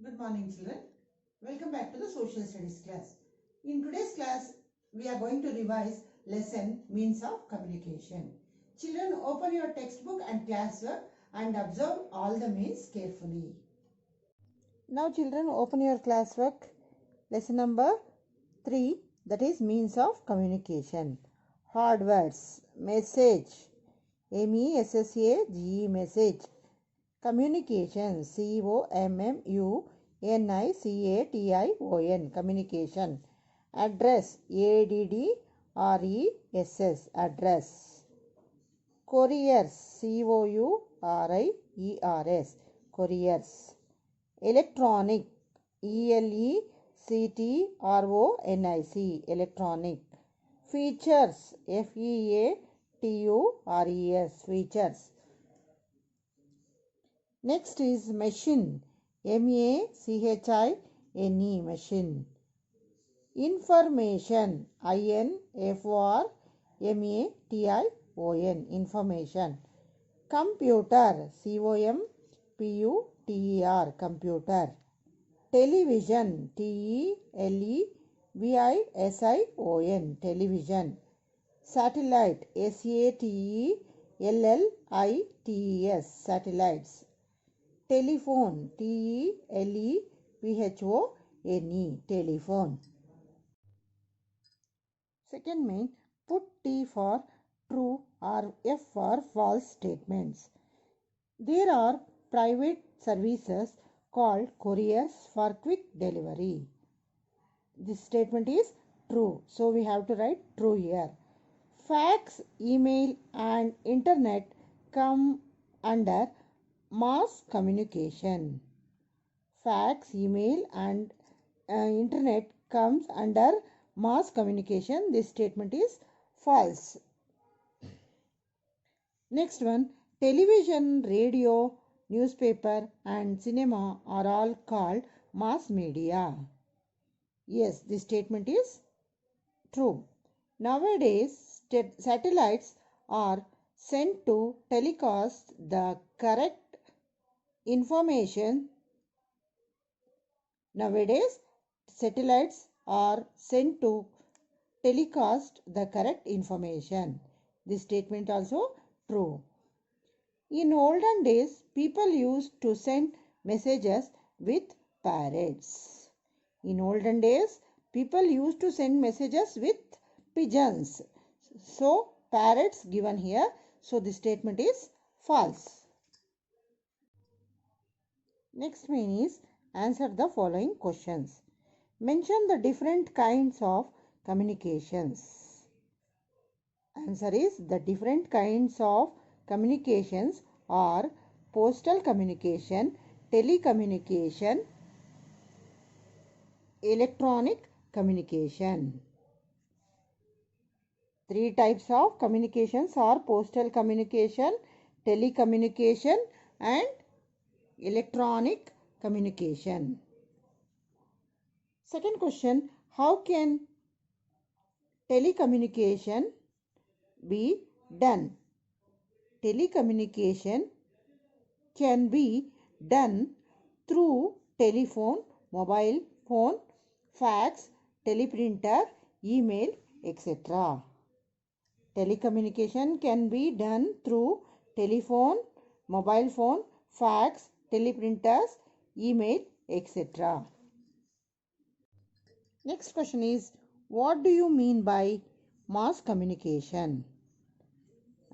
Good morning, children. Welcome back to the social studies class. In today's class, we are going to revise lesson means of communication. Children, open your textbook and classwork and observe all the means carefully. Now, children, open your classwork. Lesson number 3, that is means of communication. Hard words, message, MESSAGE, message. Communication, COMMUNICATION, communication. Address, ADDRESS, address. Couriers, COURIERS, couriers. Electronic, ELECTRONIC, electronic. Features, FEATURES, features. Next is machine, MACHINE, machine. Information, INFORMATION, information. Computer, COMPUTER, computer. Television, TELEVISION, television. Satellite, SATELLITES, satellites. Telephone, TELEPHONE, telephone. Second main, put T for true or F for false statements. There are private services called couriers for quick delivery. This statement is true, so we have to write true here. Fax, email and internet come under mass communication. Fax, email and internet comes under mass communication. This statement is false. Next one, television, radio, newspaper and cinema are all called mass media. Yes, this statement is true. Nowadays, satellites are sent to telecast the correct information. Nowadays, satellites are sent to telecast the correct information. This statement also true. In olden days, people used to send messages with parrots. In olden days, people used to send messages with pigeons. So, parrots given here. So, this statement is false. Next one is answer the following questions. Mention the different kinds of communications. Answer is the different kinds of communications are postal communication, telecommunication, electronic communication. Three types of communications are postal communication, telecommunication and electronic communication. Second question, how can telecommunication be done? Telecommunication can be done through telephone, mobile phone, fax, teleprinter, email, etc. Telecommunication can be done through telephone, mobile phone, fax, teleprinters, email, etc. Next question is, what do you mean by mass communication?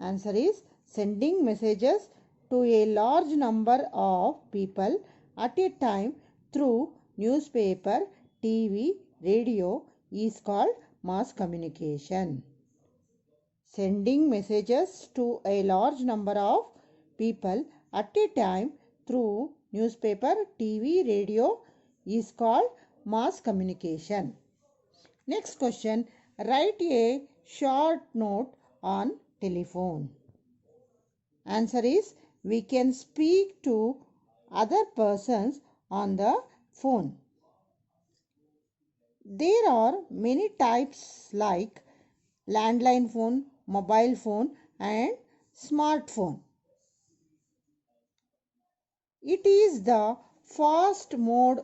Answer is sending messages to a large number of people at a time through newspaper, TV, radio is called mass communication. Sending messages to a large number of people at a time through newspaper, TV, radio is called mass communication. Next question, write a short note on telephone. Answer is we can speak to other persons on the phone. There are many types like landline phone, mobile phone and smartphone. It is the fast mode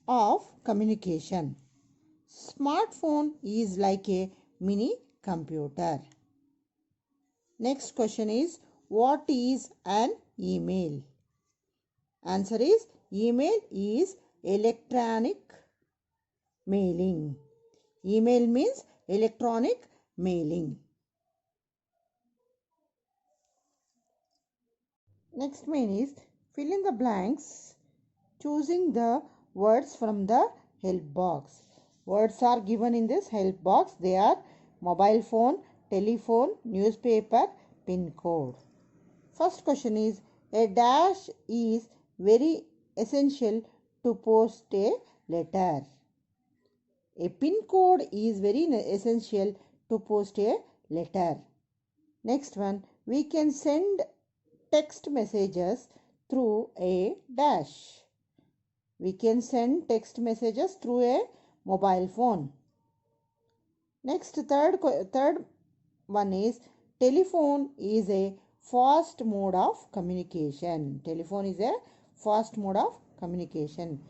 of communication. Smartphone is like a mini computer. Next question is, what is an email? Answer is, email is electronic mailing. Email means electronic mailing. Next main is, fill in the blanks choosing the words from the help box. Words are given in this help box. They are mobile phone, telephone, newspaper, pin code. First question is, a dash is very essential to post a letter. A pin code is very essential to post a letter. Next one, we can send text messages through a dash. We can send text messages through a mobile phone. Next, third one is, telephone is a fast mode of communication. Telephone is a fast mode of communication.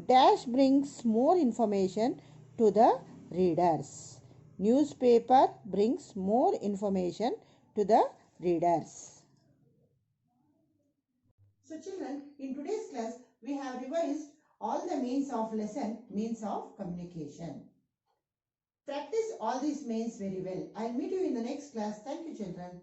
Dash brings more information to the readers. Newspaper brings more information to the readers. So children, in today's class, we have revised all the means of lesson, means of communication. Practice all these means very well. I'll meet you in the next class. Thank you, children.